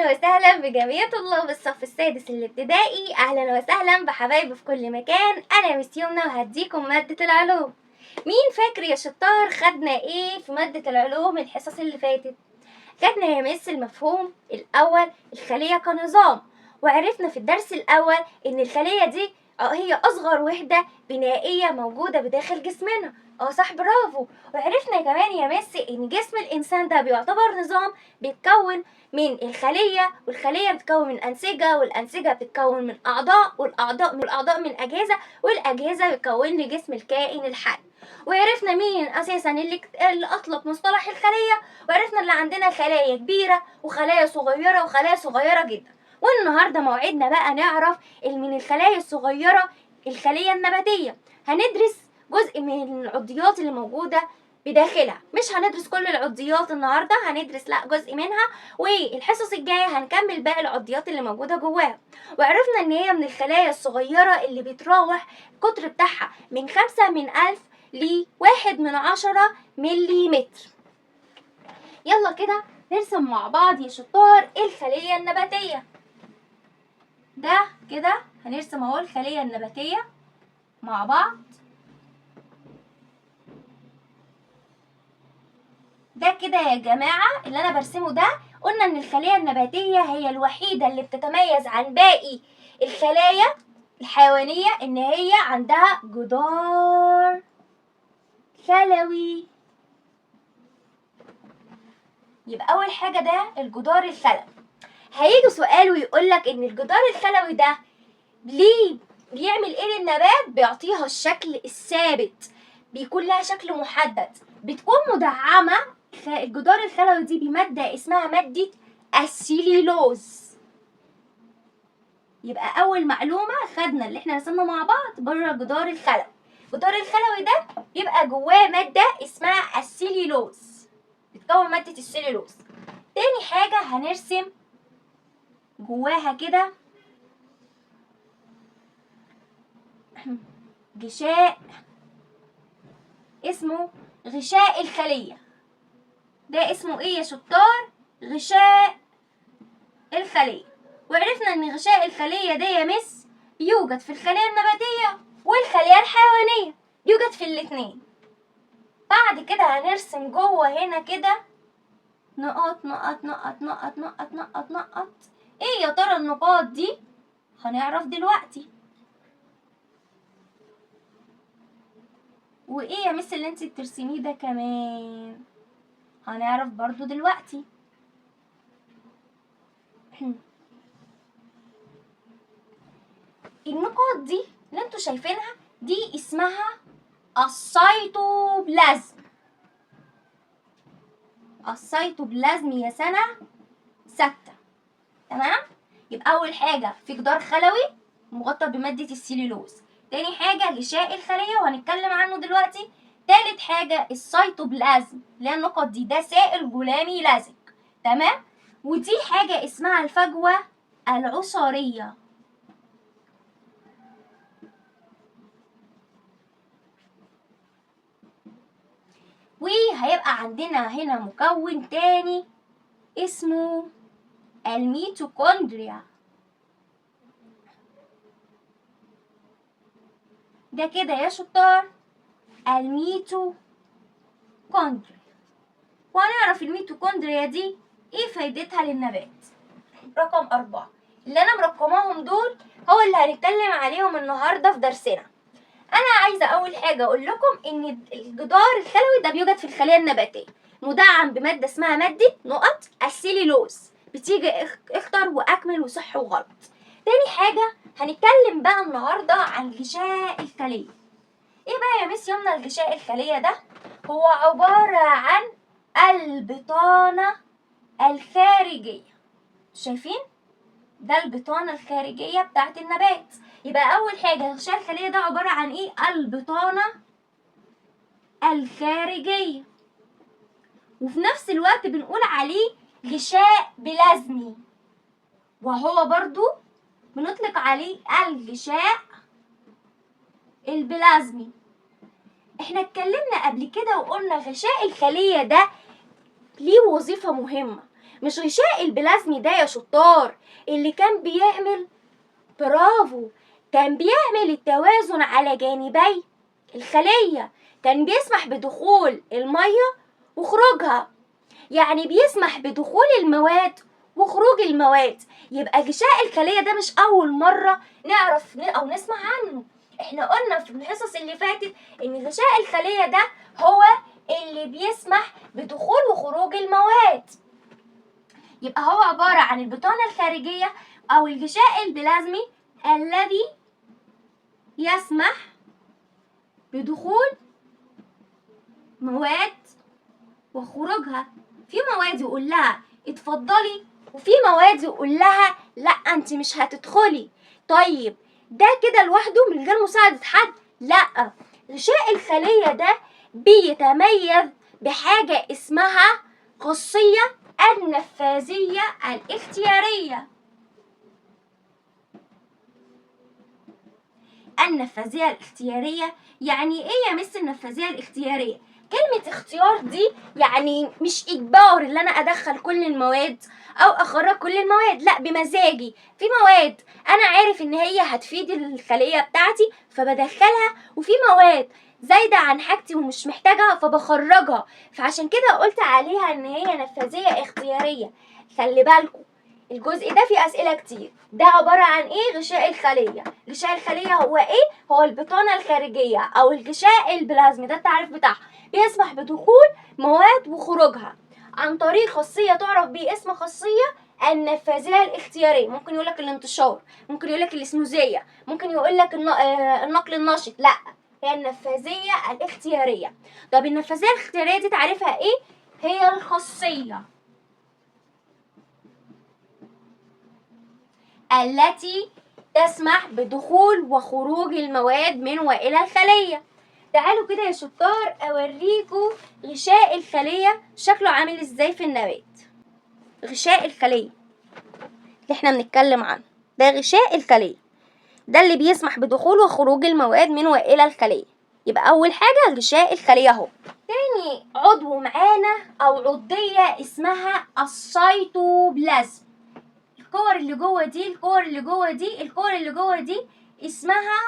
أهلا وسهلا بجميع طلاب الصف السادس الابتدائي. أهلا وسهلا بحبايبي في كل مكان. أنا مس يمنى وهديكم مادة العلوم. مين فاكر يا شطار خدنا ايه في مادة العلوم الحصص اللي فاتت؟ خدنا يا مس المفهوم الأول الخلية كنظام، وعرفنا في الدرس الأول إن الخلية دي هي أصغر وحدة بنائية موجودة بداخل جسمنا. صح، برافو. وعرفنا كمان يا مس إن جسم الإنسان ده بيعتبر نظام بيتكون من الخلية، والخلية بتتكون من أنسجة، والأنسجة بتتكون من أعضاء، والأعضاء من أجهزة، والأجهزة بتكون لي جسم الكائن الحي. وعرفنا مين أساسا اللي أطلق مصطلح الخلية، وعرفنا اللي عندنا خلايا كبيرة وخلايا صغيرة وخلايا صغيرة جدا. والنهاردة موعدنا بقى نعرف من الخلايا الصغيرة الخلية النباتية. هندرس جزء من العضيات اللي موجودة بداخلها، مش هندرس كل العضيات النهاردة، هندرس جزء منها، والحصص الجاية هنكمل باقي العضيات اللي موجودة جواها. وعرفنا ان هي من الخلايا الصغيرة اللي بتراوح القطر بتاعها من 5/1000 ل1/10 مليمتر. يلا كده نرسم مع بعض يا شطار الخلية النباتية. ده كده هنرسم اهو الخلية النباتية مع بعض. ده كده يا جماعة اللي أنا برسمه ده، قلنا إن الخلية النباتية هي الوحيدة اللي بتتميز عن باقي الخلايا الحيوانية إن هي عندها جدار خلوي. يبقى أول حاجة ده الجدار الخلوي. هيجي سؤال ويقولك إن الجدار الخلوي ده ليه بيعمل إيه للنبات؟ بيعطيها الشكل الثابت، بيكون لها شكل محدد، بتكون مدعمة الجدار الخلوي دي بمادة اسمها مادة السليلوز. يبقى أول معلومة خدنا اللي احنا رسمنا مع بعض بره الجدار الخلوي. الجدار الخلوي ده بيبقى جواه مادة اسمها السليلوز، بتكون مادة السليلوز. تاني حاجة هنرسم جواها كده غشاء اسمه غشاء الخلية. ده اسمه ايه يا شطار؟ غشاء الخلية. وعرفنا ان غشاء الخلية ده يا مس يوجد في الخلية النباتية والخلية الحيوانية، يوجد في الاتنين. بعد كده هنرسم جوه هنا كده نقط نقط نقط نقط نقط نقط نقط. ايه يا ترى النقاط دي؟ هنعرف دلوقتي. وايه يا مس اللي انت بترسميه ده كمان؟ هنعرف برضو دلوقتي. النقاط دي اللي انتوا شايفينها دي اسمها السيتوبلازم. السيتوبلازم يا سنة 6. تمام؟ يبقى أول حاجة في جدار خلوي مغطى بمادة السليلوز. تاني حاجة غشاء الخلية وهنتكلم عنه دلوقتي. تالت حاجة السيتوبلازم اللي هي النقط دي، ده سائل جلامي لازق. تمام؟ ودي حاجة اسمها الفجوة العصارية. وهيبقى عندنا هنا مكون تاني اسمه الميتوكوندريا. ده كده يا شطار الميتوكوندريا. وهنعرف الميتوكوندريا دي ايه فايدتها للنبات. رقم 4 اللي انا مرقماهم دول هو اللي هنتكلم عليهم النهارده في درسنا. انا عايزه اول حاجه اقول لكم ان الجدار الخلوي ده بيوجد في الخليه النباتيه، مدعم بماده اسمها ماده نقط السليلوز. بتيجي اختر واكمل وصح وغلط. تاني حاجه هنتكلم بقى النهارده عن غشاء الخليه. ايه بقى يا مس يمنى الغشاء الخليه ده؟ هو عباره عن البطانه الخارجيه. شايفين؟ ده البطانه الخارجيه بتاعت النبات. يبقى أول حاجة غشاء الخلية ده عبارة عن إيه؟ البطانة الخارجية. وفي نفس الوقت بنقول عليه غشاء بلازمي، وهو برضو بنطلق عليه الغشاء البلازمي. احنا اتكلمنا قبل كده وقلنا غشاء الخلية ده ليه وظيفة مهمة. مش غشاء البلازمي ده يا شطار اللي كان بيعمل، برافو، كان بيعمل التوازن على جانبي الخلية، كان بيسمح بدخول المية وخروجها، يعني بيسمح بدخول المواد وخروج المواد. يبقى غشاء الخلية ده مش أول مرة نعرف أو نسمع عنه، احنا قلنا في الحصص اللي فاتت إن غشاء الخلية ده هو اللي بيسمح بدخول وخروج المواد. يبقى هو عبارة عن البطانة الخارجية أو الغشاء البلازمي الذي يسمح بدخول مواد وخروجها. في مواد يقول لها اتفضلي، وفي مواد يقول لها لا انت مش هتدخلي. طيب ده كده لوحده من غير مساعدة حد؟ لا، غشاء الخلية ده بيتميز بحاجة اسمها خاصية النفاذية الاختيارية. النفاذية الاختيارية يعني ايه يا مس النفاذية الاختيارية؟ كلمة اختيار دي يعني مش إجبار اللي أنا أدخل كل المواد أو أخرج كل المواد، لا، بمزاجي. في مواد أنا عارف إن هي هتفيد الخلية بتاعتي فبدخلها، وفي مواد زايدة عن حاجتي ومش محتاجها فبخرجها، فعشان كده قلت عليها إن هي نفاذية اختيارية. خلي بالكم الجزء ده فيه أسئلة كتير. ده عبارة عن إيه؟ غشاء الخلية. غشاء الخلية هو إيه؟ هو البطانة الخارجية أو الغشاء البلازمي، ده التعريف بتاعها، بيسمح بدخول مواد وخروجها عن طريق خاصية تعرف باسم خاصية النفاذية الاختيارية. ممكن يقولك الانتشار، ممكن يقولك الاسموزية، ممكن يقولك النقل النشط، لا، هي النفاذية الاختيارية. طب النفاذية الاختيارية دي تعريفها إيه؟ هي الخاصية التي تسمح بدخول وخروج المواد من وإلى الخلية. تعالوا كده يا شطار أوريكم غشاء الخلية شكله عامل إزاي في النبات. غشاء الخلية اللي احنا بنتكلم عنه ده غشاء الخلية، ده اللي بيسمح بدخول وخروج المواد من وإلى الخلية. يبقى أول حاجة غشاء الخلية أهو. تاني عضو معانا أو عضية اسمها السيتوبلازم. الكور اللي جوه دي، الكور اللي جوه دي، الكور اللي جوه دي اسمها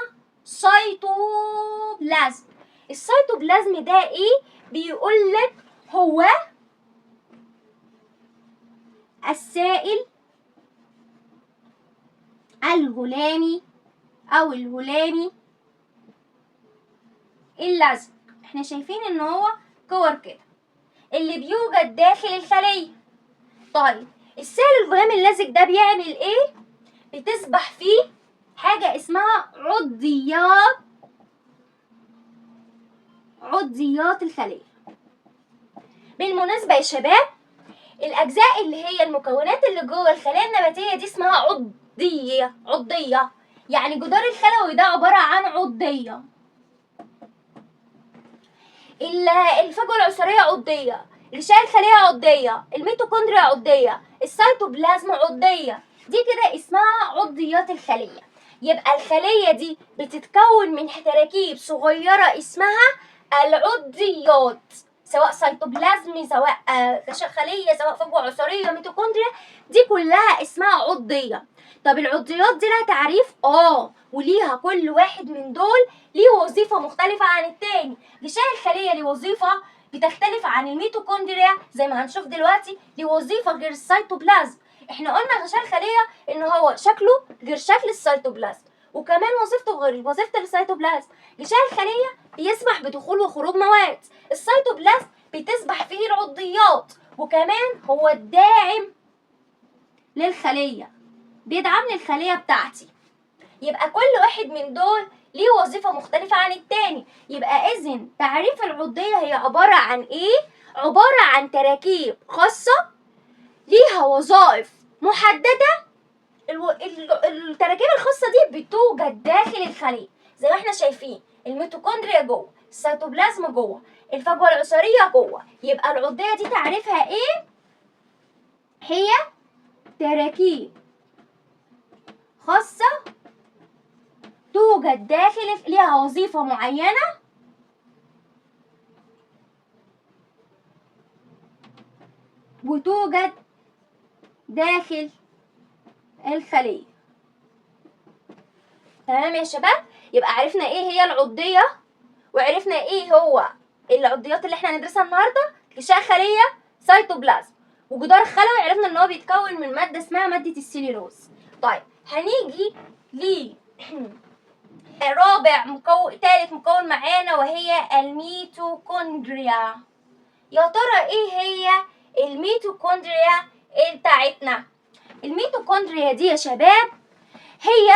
سيتوبلازم. السيتوبلازم ده ايه؟ بيقول لك هو السائل الهلامي او الهلامي اللزج. احنا شايفين ان هو كور كده اللي بيوجد داخل الخلية. طيب السائل الهلامي اللزج ده بيعمل ايه؟ بتسبح فيه حاجة اسمها عضيات الخلية. بالمناسبة يا شباب، الأجزاء اللي هي المكونات اللي جوه الخلايا النباتية دي اسمها عضية، يعني جدار الخلوي ده عبارة عن عضية. الفجوة العصارية عضية، غشاء الخلية عضية، الميتوكوندريا عضية، السيتوبلازم عضية. دي كده اسمها عضيات الخلية. يبقى الخلية دي بتتكون من تراكيب صغيرة اسمها العضيات، سواء سيتوبلازم، سواء غشاء خلية، سواء فجوة عصارية، ميتوكوندريا، دي كلها اسمها عضية. طب العضيات دي لها تعريف؟ وليها كل واحد من دول ليه وظيفة مختلفة عن التاني. غشاء الخلية ليه وظيفة بتختلف عن الميتوكوندريا زي ما هنشوف دلوقتي، ليه وظيفة غير السيتوبلازم. احنا قلنا غشاء الخلية ان هو شكله غير شكل السيتوبلازم، وكمان وظيفته غير وظيفة السيتوبلازم. غشاء الخلية بيسمح بدخول وخروج مواد، السيتوبلازم بتسبح فيه العضيات، وكمان هو الداعم للخلية، بيدعم لي الخلية بتاعتي. يبقى كل واحد من دول ليه وظيفة مختلفة عن التاني. يبقى إذن تعريف العضية هي عبارة عن إيه؟ عبارة عن تراكيب خاصة ليها وظائف محددة. التراكيب الخاصة دي بتوجد داخل الخلية زي ما احنا شايفين، الميتوكوندريا جوه، السيتوبلازم جوه، الفجوة العصارية جوه. يبقى العضية دي تعريفها إيه؟ هي تراكيب خاصة توجد داخل ليها وظيفة معينة وتوجد داخل الخلية. تمام يا شباب؟ يبقى عرفنا ايه هي العضية، وعرفنا ايه هو العضيات اللي احنا هندرسها النهارده. غشاء خلية، سيتوبلازم، وجدار خلوي عرفنا ان هو بيتكون من مادة اسمها مادة السليلوز. طيب هنيجي ل تالت مكون معانا وهي الميتوكوندريا. يا ترى ايه هي الميتوكوندريا بتاعتنا؟ الميتوكوندريا دي يا شباب هي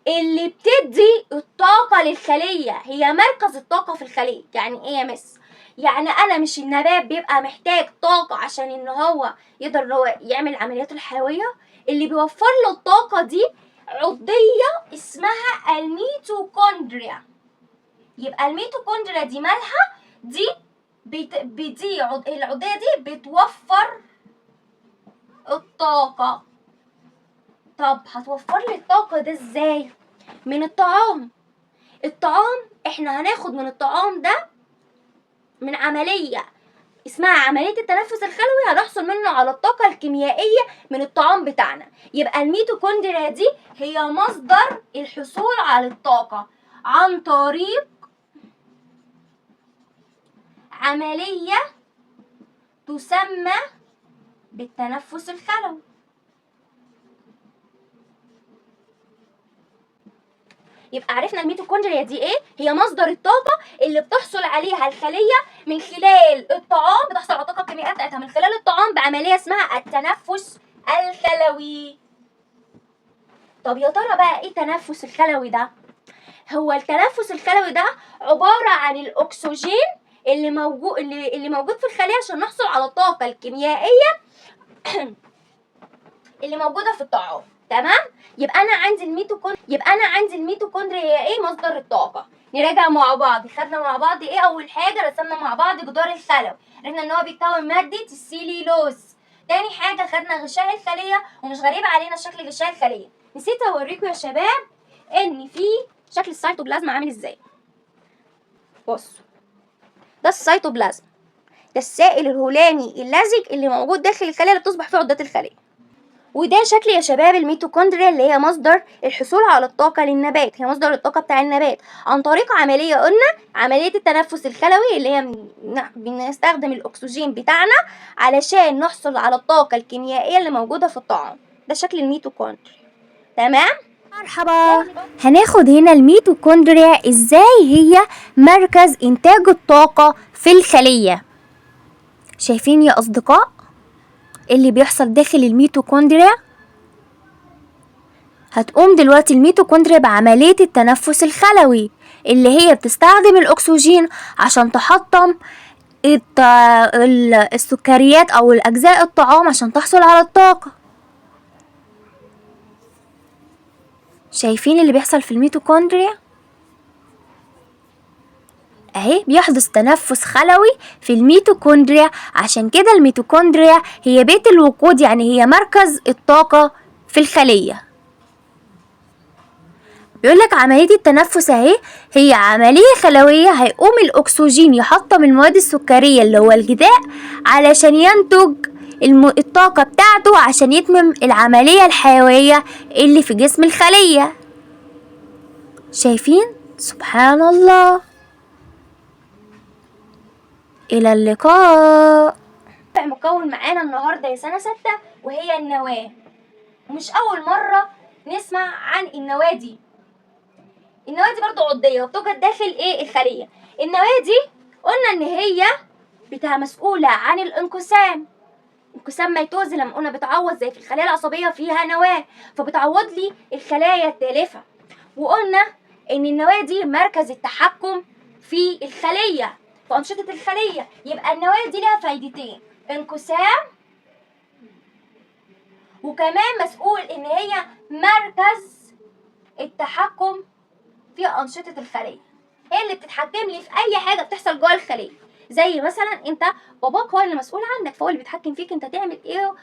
اللي بتدي الطاقة للخلية، هي مركز الطاقة في الخلية. يعني ايه يا مس؟ يعني انا مش النبات بيبقى محتاج طاقة عشان ان هو يقدر هو يعمل العمليات الحيوية؟ اللي بيوفر له الطاقة دي عضية اسمها الميتوكوندريا. يبقى الميتوكوندريا دي مالها؟ دي العضية دي بتوفر الطاقة. طب هتوفر لي الطاقة ده ازاي؟ من الطعام. الطعام احنا هناخد من الطعام ده من عملية اسمها عملية التنفس الخلوي، هنحصل منه على الطاقة الكيميائية من الطعام بتاعنا. يبقى الميتوكوندريا دي هي مصدر الحصول على الطاقة عن طريق عملية تسمى بالتنفس الخلوي. يبقى عرفنا الميتوكوندريا دي ايه؟ هي مصدر الطاقة اللي بتحصل عليها الخلية من خلال الطعام، بتحصل على الطاقة الكيميائية بتاعتها من خلال الطعام بعملية اسمها التنفس الخلوي. طب يا ترى بقى ايه التنفس الخلوي ده؟ هو التنفس الخلوي ده عبارة عن الأكسجين اللي موجود في الخلية عشان نحصل على الطاقة الكيميائية اللي موجودة في الطعام. تمام؟ يبقى أنا عندي الميتوكوندريا هي إيه؟ مصدر الطاقة. نراجع مع بعض، خدنا مع بعض إيه؟ أول حاجة رسمنا مع بعض جدار الخلوي، عرفنا إن هو بيتكون مادة السيليلوز. تاني حاجة خدنا غشاء الخلية، ومش غريب علينا شكل غشاء الخلية. نسيت أوريكم يا شباب إن في شكل السيتوبلازم عامل إزاي. بصوا، ده السيتوبلازم، ده السائل الهلامي اللزج اللي موجود داخل الخلية اللي بتصبح فيه عضلات الخلية. وده شكل يا شباب الميتوكوندريا اللي هي مصدر الحصول على الطاقة للنبات، هي مصدر الطاقة بتاع النبات عن طريق عملية قلنا عملية التنفس الخلوي، اللي هي بنستخدم الأكسجين بتاعنا علشان نحصل على الطاقة الكيميائية اللي موجودة في الطعام. ده شكل الميتوكوندريا. تمام؟ مرحبا. هناخد هنا الميتوكوندريا ازاي هي مركز انتاج الطاقة في الخلية. شايفين يا اصدقاء اللي بيحصل داخل الميتوكوندريا؟ هتقوم دلوقتي الميتوكوندريا بعملية التنفس الخلوي اللي هي بتستخدم الاكسجين عشان تحطم السكريات او الاجزاء الطعام عشان تحصل على الطاقة. شايفين اللي بيحصل في الميتوكوندريا؟ اهي بيحدث تنفس خلوي في الميتوكوندريا، عشان كده الميتوكوندريا هي بيت الوقود، يعني هي مركز الطاقة في الخلية. بيقولك عملية التنفس اهي هي عملية خلوية، هيقوم الأكسجين يحطم المواد السكرية اللي هو الغذاء علشان ينتج الطاقة بتاعته عشان يتمم العملية الحيوية اللي في جسم الخلية. شايفين؟ سبحان الله. إلى اللقاء. مكون معانا النهارده يا سنة 6 وهي النواة. ومش أول مرة نسمع عن النواة دي. النواة دي برضو عضية وبتوجد داخل ايه؟ الخلية. النواة دي قلنا ان هي مسؤولة عن الانقسام، انقسام ميتوزي. لما قلنا بتعوض زي في الخلايا العصبية فيها نواة، فبتعوض لي الخلايا التالفة. وقلنا ان النواة دي مركز التحكم في الخلية، في أنشطة الخلية. يبقى النواة دي لها فايدتين، انقسام، وكمان مسؤول ان هي مركز التحكم في أنشطة الخلية. هي اللي بتتحكم لي في أي حاجة بتحصل جوه الخلية. زي مثلا انت باباك هو اللي مسؤول عنك، فهو اللي بيتحكم فيك انت تعمل ايه،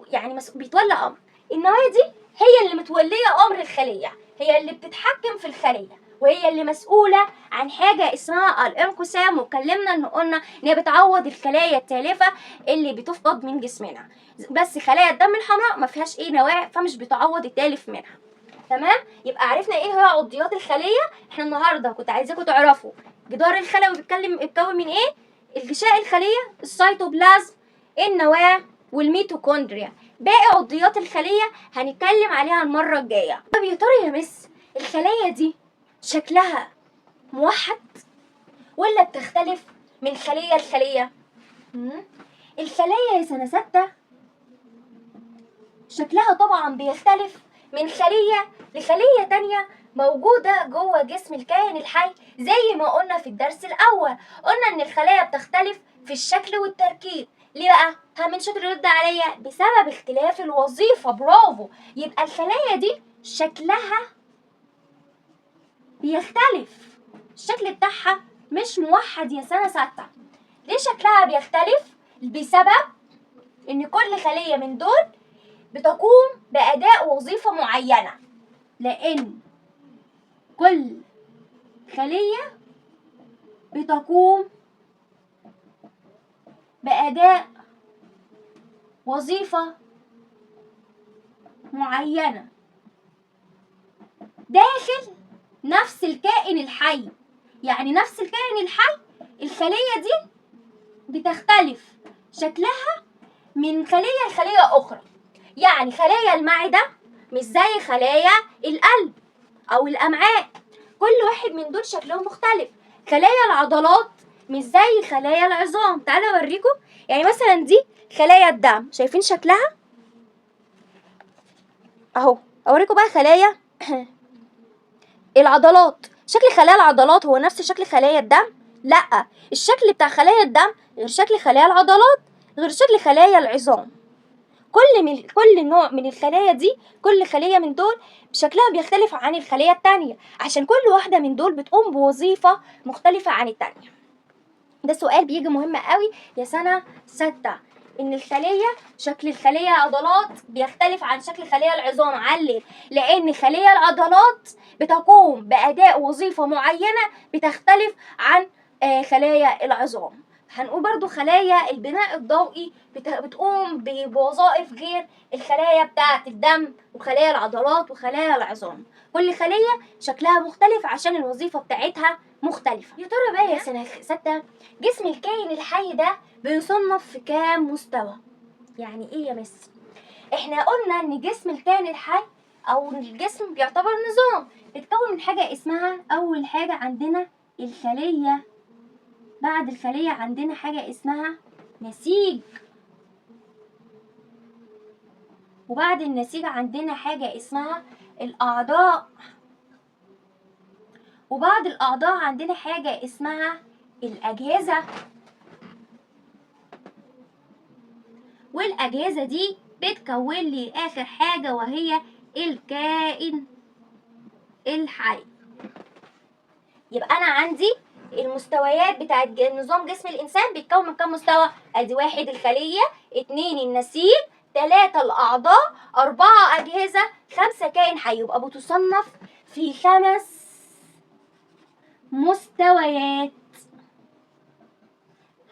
يعني بيتولى امر. النواة دي هي اللي متولية امر الخلية، هي اللي بتتحكم في الخلية. وهي اللي مسؤولة عن حاجة اسمها الانقسام، واتكلمنا ان قلنا ان هي بتعوض الخلايا التالفة اللي بتفقد من جسمنا، بس خلايا الدم الحمراء ما فيهاش نواة، فمش بتعوض التالف منها. تمام؟ يبقى عرفنا ايه هي عضيات الخلية. احنا النهارده كنت عايزاكم تعرفوا جدار الخلوي بيتكون من ايه؟ الغشاء الخلية، السيتوبلازم، النواة، والميتوكوندريا. باقي عضيات الخلية هنتكلم عليها المرة الجاية. طب يا ترى يا مس الخلايا دي شكلها موحد ولا بتختلف من خلية لخلية؟ الخلايا يا سنة 6 شكلها طبعا بيختلف من خلية لخلية تانية موجودة جوه جسم الكائن الحي. زي ما قلنا في الدرس الأول، قلنا إن الخلايا بتختلف في الشكل والتركيب. ليه بقى؟ من شاطر يرد عليا، بسبب اختلاف الوظيفة. برافو. يبقى الخلايا دي شكلها بيختلف، الشكل بتاعها مش موحد يا سنة 6. ليه شكلها بيختلف؟ بسبب إن كل خلية من دول بتقوم بأداء وظيفة معينة، لأن كل خلية بتقوم بأداء وظيفة معينة داخل نفس الكائن الحي. يعني نفس الكائن الحي الخلية دي بتختلف شكلها من خلية لخلية أخرى. يعني خلايا المعدة مش زي خلايا القلب أو الأمعاء، كل واحد من دول شكلهم مختلف. خلايا العضلات مش زي خلايا العظام. تعالوا أوريكم. يعني مثلا دي خلايا الدم، شايفين شكلها أهو. أوريكم بقى خلايا العضلات. شكل خلايا العضلات هو نفس شكل خلايا الدم؟ لأ، الشكل بتاع خلايا الدم غير شكل خلايا العضلات غير شكل خلايا العظام. كل نوع من الخلايا دي، كل خلية من دول شكلها بيختلف عن الخلية التانية، عشان كل واحدة من دول بتقوم بوظيفة مختلفة عن التانية. ده سؤال بيجي مهم قوي يا سنة 6، إن الخلية شكل الخلية عضلات بيختلف عن شكل خلية العظام. علل، لأن خلية العضلات بتقوم بأداء وظيفة معينة بتختلف عن خلايا العظام. هنقول برضو خلايا البناء الضوئي بتقوم بوظائف غير الخلايا بتاعة الدم وخلايا العضلات وخلايا العظام. كل خلية شكلها مختلف عشان الوظيفة بتاعتها مختلفة. يا ترى بقى يا سنة 6 جسم الكائن الحي ده بيصنف في كام مستوى؟ يعني ايه يا مس؟ احنا قلنا ان جسم الكائن الحي او الجسم بيعتبر نظام بيتكون من حاجة اسمها، اول حاجة عندنا الخلية، بعد الخلية عندنا حاجة اسمها نسيج، وبعد النسيج عندنا حاجة اسمها الأعضاء، وبعد الأعضاء عندنا حاجة اسمها الأجهزة. والأجهزة دي بتكون لي آخر حاجة وهي الكائن الحي. يبقى أنا عندي المستويات بتاعت نظام جسم الإنسان بيتكون من كام مستوى؟ أدي 1 الخلية، 2 النسيج، 3 الأعضاء، 4 أجهزة، 5 كائن حي. يبقى بتصنف في 5 مستويات.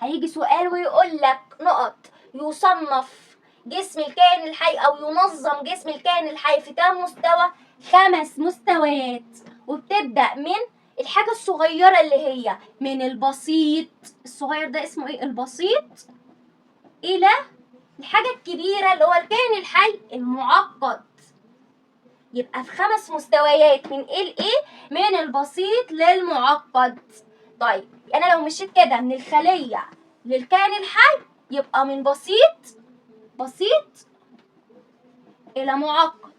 هيجي سؤال ويقول لك نقط، يصنف جسم الكائن الحي أو ينظم جسم الكائن الحي في كام مستوى؟ 5 مستويات. وبتبدأ من الحاجة الصغيرة اللي هي من البسيط، الصغير ده اسمه ايه؟ البسيط، إلى الحاجة الكبيرة اللي هو الكائن الحي المعقد. يبقى في 5 مستويات من ايه لايه؟ من البسيط للمعقد. طيب انا لو مشيت كده من الخلية للكائن الحي يبقى من بسيط إلى معقد.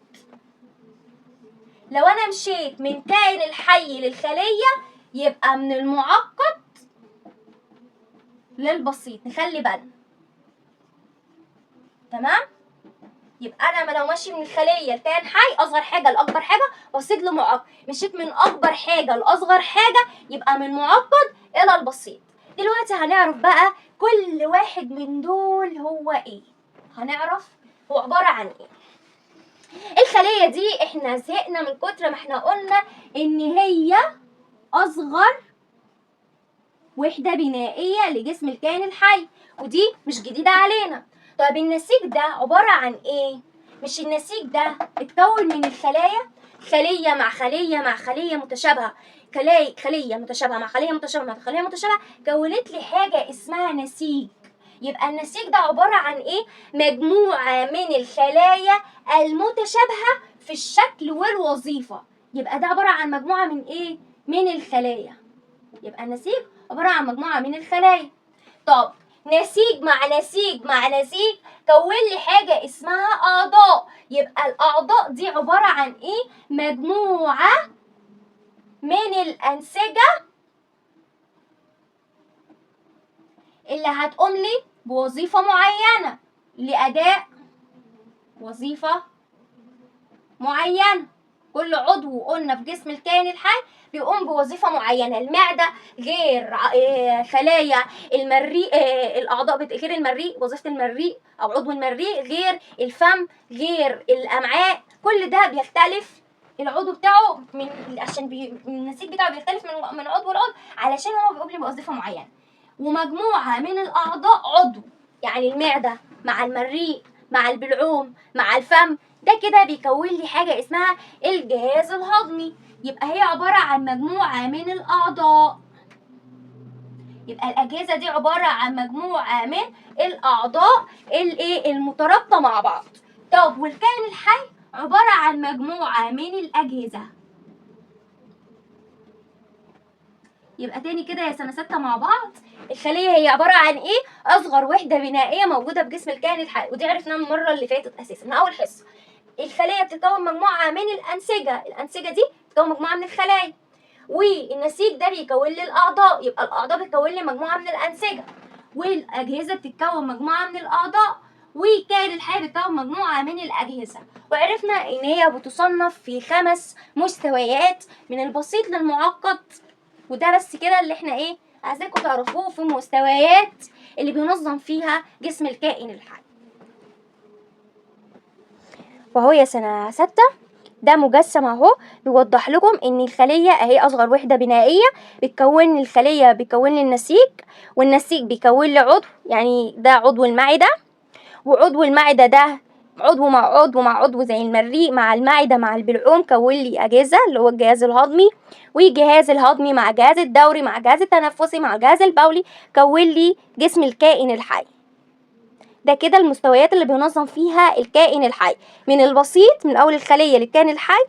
لو أنا مشيت من كائن الحي للخلية يبقى من المعقد للبسيط. نخلي بالنا، تمام؟ يبقى أنا لو ماشي من الخلية لكائن حي أصغر حاجة لأكبر حاجة، بسيط لمعقد. مشيت من أكبر حاجة لأصغر حاجة يبقى من معقد إلى البسيط. دلوقتي هنعرف بقى كل واحد من دول هو إيه. هنعرف هو عبارة عن إيه. الخلية الخلية دي احنا زهقنا من كتر ما احنا قلنا ان هي اصغر وحدة بنائية لجسم الكائن الحي، ودي مش جديدة علينا. طيب النسيج ده عبارة عن ايه؟ مش النسيج ده اتكون من الخلايا، خلية مع خلية مع خلية متشابهة، خلية متشابهة مع خلية متشابهة مع خلية متشابهة، كونت لي حاجة اسمها نسيج. يبقى النسيج ده عبارة عن ايه؟ مجموعة من الخلايا المتشابهة في الشكل والوظيفة. يبقى ده عبارة عن مجموعة من ايه؟ من الخلايا. يبقى النسيج عبارة عن مجموعة من الخلايا. طب نسيج مع نسيج مع نسيج كون لي حاجة اسمها أعضاء. يبقى الأعضاء دي عبارة عن ايه؟ مجموعة من الأنسجة اللي هتقوم لي بوظيفة معينة لأداء وظيفة معينة. كل عضو قلنا في جسم الكائن الحي بيقوم بوظيفة معينة. المعدة غير خلايا المريء، الأعضاء غير المريء، وظيفة المريء أو عضو المريء غير الفم غير الأمعاء. كل ده بيختلف العضو بتاعه عشان النسيج بتاعه بيختلف من عضو لعضو علشان هو بيقوم لي بوظيفة معينة. ومجموعة من الأعضاء عضو، يعني المعدة مع المريء مع البلعوم مع الفم، ده كده بيكون لي حاجة اسمها الجهاز الهضمي. يبقى هي عبارة عن مجموعة من الأعضاء. يبقى الأجهزة دي عبارة عن مجموعة من الأعضاء المترابطة مع بعض. طب والكائن الحي عبارة عن مجموعة من الأجهزة. يبقى تاني كده يا سنة 6 مع بعض، الخلية هي عبارة عن ايه؟ أصغر وحدة بنائية موجودة في جسم الكائن الحي، ودي عرفناها المرة اللي فاتت أساسا من أول حصة. الخلية بتتكون مجموعة من الأنسجة، الأنسجة دي بتتكون مجموعة من الخلايا، والنسيج ده بيكون لي الأعضاء. يبقى الأعضاء بتكون لي مجموعة من الأنسجة، والأجهزة بتتكون مجموعة من الأعضاء، والكائن الحي بيتكون مجموعة من الأجهزة. وعرفنا إن هي بتصنف في 5 مستويات من البسيط للمعقد. وده بس كده اللي احنا عايزاكم تعرفوه في المستويات اللي بينظم فيها جسم الكائن الحي. وهو يا سنة 6 ده مجسم اهو بيوضح لكم ان الخلية اهي اصغر وحدة بنائية بتكون الخلية، بيكون لي النسيج، والنسيج بيكون لي عضو، يعني ده عضو المعدة، وعضو المعدة ده عضو مع عضو مع عضو زي المريء مع المعدة مع البلعوم كون لي أجهزة اللي هو الجهاز الهضمي، والجهاز الهضمي مع الجهاز الدوري مع الجهاز التنفسي مع الجهاز البولي كون لي جسم الكائن الحي. ده كده المستويات اللي بينظم فيها الكائن الحي من البسيط من أول الخلية للكائن الحي.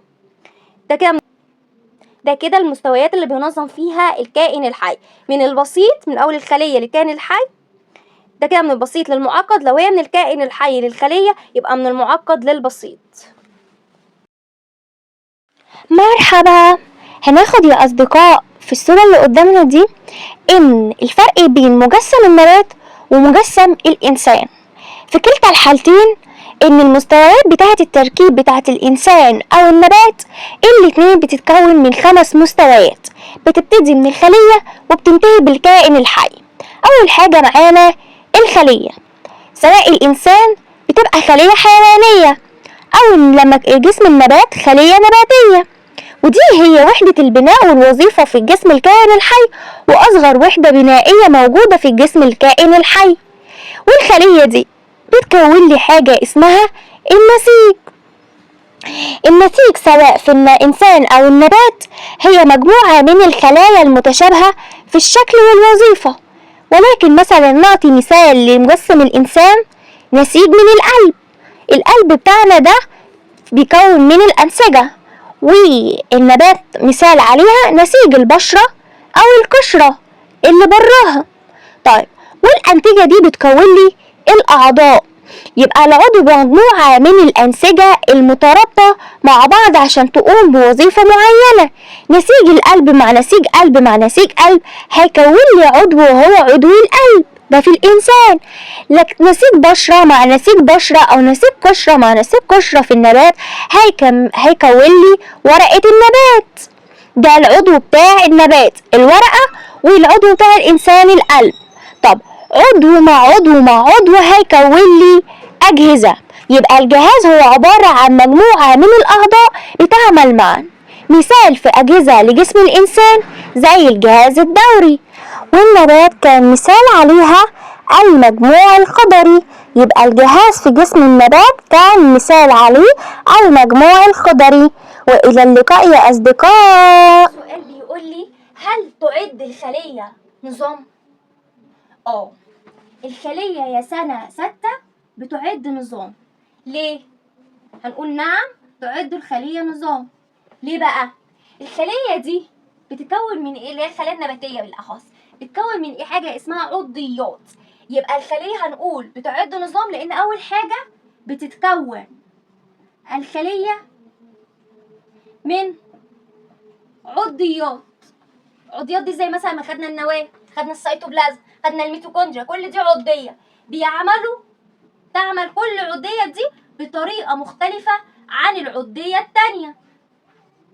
ده كده المستويات اللي بينظم فيها الكائن الحي من البسيط من أول الخلية للكائن الحي. ده كده من البسيط للمعقد. لو هي من الكائن الحي للخلية يبقى من المعقد للبسيط. مرحبا. هناخد يا أصدقاء في الصورة اللي قدامنا دي إن الفرق بين مجسم النبات ومجسم الإنسان. في كلتا الحالتين إن المستويات بتاعة التركيب بتاعة الإنسان أو النبات الاتنين بتتكون من 5 مستويات، بتبتدي من الخلية وبتنتهي بالكائن الحي. أول حاجة معانا الخلية، سواء الإنسان بتبقى خلية حيوانية أو لما جسم النبات خلية نباتية، ودي هي وحدة البناء والوظيفة في الجسم الكائن الحي، وأصغر وحدة بنائية موجودة في الجسم الكائن الحي. والخلية دي بتكون لي حاجة اسمها النسيج. النسيج سواء في الإنسان أو النبات هي مجموعة من الخلايا المتشابهة في الشكل والوظيفة. ولكن مثلا نعطي مثال لمجسم الإنسان، نسيج من القلب. القلب بتاعنا ده بيكون من الأنسجة، والنبات مثال عليها نسيج البشرة أو القشرة اللي براها. طيب والأنسجة دي بتكون لي الأعضاء. يبقى العضو مجموعة من الأنسجة المترابطة مع بعض عشان تقوم بوظيفة معينة. نسيج القلب مع نسيج قلب مع نسيج قلب هيكون لي عضو وهو عضو القلب ده في الإنسان. لكن نسيج بشرة مع نسيج بشرة أو نسيج قشرة مع نسيج قشرة في النبات هيكون لي ورقة النبات. ده العضو بتاع النبات الورقة، والعضو بتاع الإنسان القلب. طب عضو مع عضو مع عضو هيكون لي أجهزة. يبقى الجهاز هو عبارة عن مجموعة من الأعضاء بتعمل معا. مثال في أجهزة لجسم الإنسان زي الجهاز الدوري، والنبات كان مثال عليها المجموع الخضري. يبقى الجهاز في جسم النبات كان مثال عليه المجموع الخضري. وإلى اللقاء يا أصدقاء. سؤال بيقول لي هل تعد الخلية نظام؟ الخلية يا سنة 6 بتعد نظام. ليه؟ هنقول نعم تعد الخلية نظام. ليه بقى؟ الخلية دي بتتكون من ايه؟ اللي هي الخلايا النباتية بالأخص بتتكون من ايه؟ حاجة اسمها عضيات. يبقى الخلية هنقول بتعد نظام لأن أول حاجة بتتكون الخلية من عضيات. عضيات دي زي مثلا ما خدنا النواة، خدنا السيتوبلازم، خدنا الميتوكوندريا، كل دي عضية تعمل كل عضية دي بطريقة مختلفة عن العضية التانية.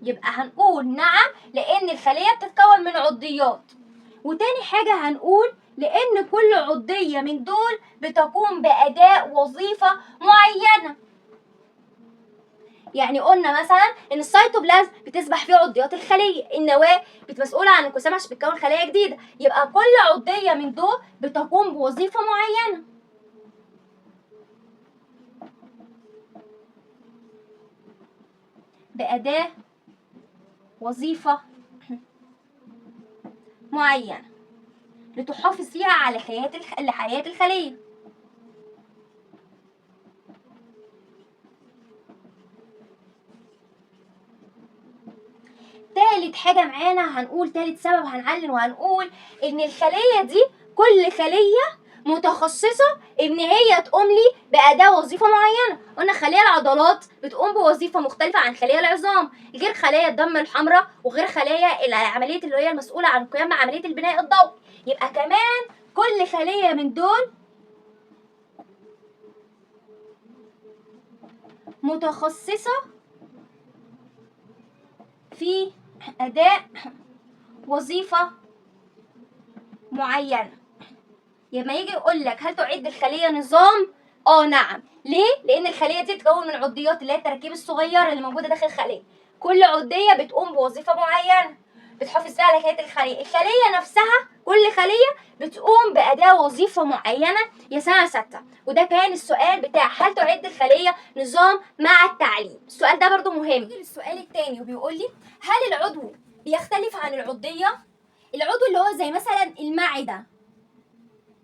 يبقى هنقول نعم لأن الخلية بتتكون من عضيات. وتاني حاجة هنقول لأن كل عضية من دول بتقوم بأداء وظيفة معينة. يعني قلنا مثلا ان السيتوبلازم بتسبح فيه عضيات الخليه، النواه مسؤوله عن الانقسام عشان بتكون خلايا جديده. يبقى كل عضيه من دول بتقوم بوظيفه معينه. بأداة وظيفة معينة لتحافظ فيها على حياة الخلية. تالت حاجة معانا هنقول تالت سبب هنعلم وهنقول إن الخلية دي كل خلية متخصصة إن هي تقوم لي بأداء وظيفة معينة. قلنا خلايا العضلات بتقوم بوظيفة مختلفة عن خلايا العظام، غير خلايا الدم الحمراء وغير خلايا العملية اللي هي المسؤولة عن قيام عملية البناء الضوئي. يبقى كمان كل خلية من دول متخصصة في أداء وظيفة معينة. لما يجي يقول لك هل تعد الخلية نظام؟ نعم. ليه؟ لأن الخلية دي تتكون من عضيات اللي هي التراكيب الصغيرة اللي موجودة داخل الخلية. كل عضية بتقوم بوظيفة معينة بتحافظ فيها على حياة الخلية. الخلية نفسها كل خلية بتقوم بأداء وظيفة معينة يا سنة 6. وده كان السؤال بتاع هل تعد الخلية نظام مع التعليم. السؤال ده برضو مهم. السؤال التاني وبيقول لي هل العضو بيختلف عن العضية؟ العضو اللي هو زي مثلا المعدة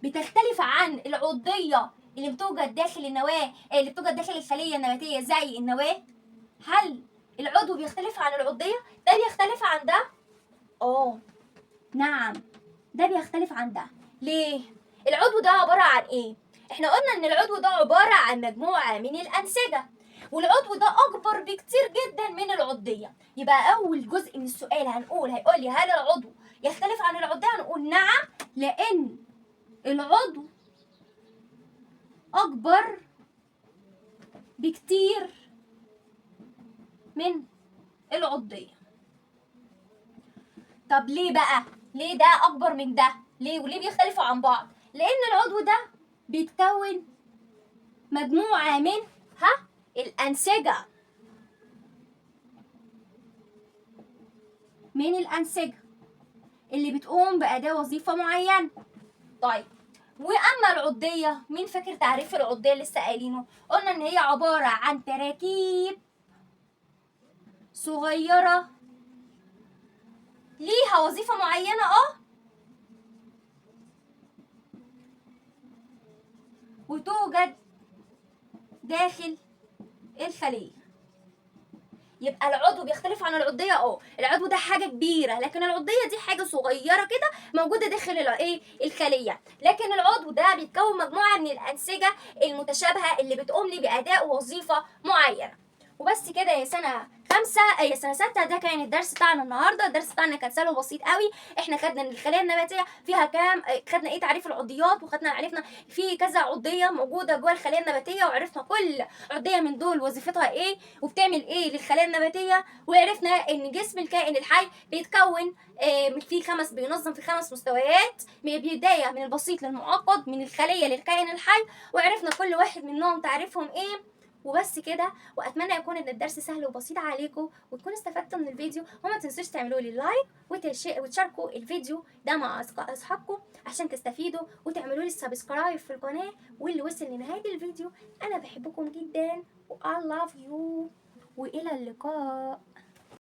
بتختلف عن العضية اللي بتوجد داخل النواة، اللي بتوجد داخل الخلية النباتية زي النواة. هل العضو بيختلف عن العضية؟ ده بيختلف عن ده؟ نعم ده بيختلف عن ده. ليه؟ العضو ده عبارة عن ايه؟ احنا قلنا ان العضو ده عبارة عن مجموعة من الأنسجة، والعضو ده أكبر بكتير جدا من العضية. يبقى أول جزء من السؤال هيقول لي هل العضو يختلف عن العضية؟ هنقول نعم لأن العضو أكبر بكتير من العضية. طب ليه بقى؟ ليه ده أكبر من ده؟ ليه؟ وليه بيختلفوا عن بعض؟ لأن العضو ده بيتكون مجموعة من الأنسجة. اللي بتقوم بأداء وظيفة معينة. طيب وأما العضية، مين فاكر تعريف العضية اللي لسه قايلينه؟ قلنا إن هي عبارة عن تراكيب صغيرة ليها وظيفة معينة وتوجد داخل الخلية. يبقى العضو بيختلف عن العضية. العضو ده حاجة كبيرة، لكن العضية دي حاجة صغيرة كده موجودة داخل الخلية. لكن العضو ده بيتكون مجموعة من الأنسجة المتشابهة اللي بتقوم لي بأداء وظيفة معينة. وبس كده يا سنة 5 يا سنة 6. ده كان الدرس بتاعنا النهارده. الدرس بتاعنا كان سهل وبسيط قوي. احنا خدنا ان الخلايا النباتيه فيها كام، خدنا ايه تعريف العضيات، عرفنا في كذا عضيه موجوده جوه الخلايا النباتيه، وعرفنا كل عضيه من دول وظيفتها ايه وبتعمل ايه للخلايا النباتيه. وعرفنا ان جسم الكائن الحي بيتكون بينظم في 5 مستويات، من بدايه من البسيط للمعقد، من الخليه للكائن الحي. وعرفنا كل واحد منهم تعريفهم ايه وبس كده. واتمنى يكون ان الدرس سهل وبسيط عليكم وتكونوا استفدتوا من الفيديو. وما تنسوش تعملوا لي لايك وتشاركوا الفيديو ده مع اصحابكم عشان تستفيدوا، وتعملوا لي سبسكرايب في القناه. واللي وصل لنهايه الفيديو انا بحبكم جدا و I love you، والى اللقاء.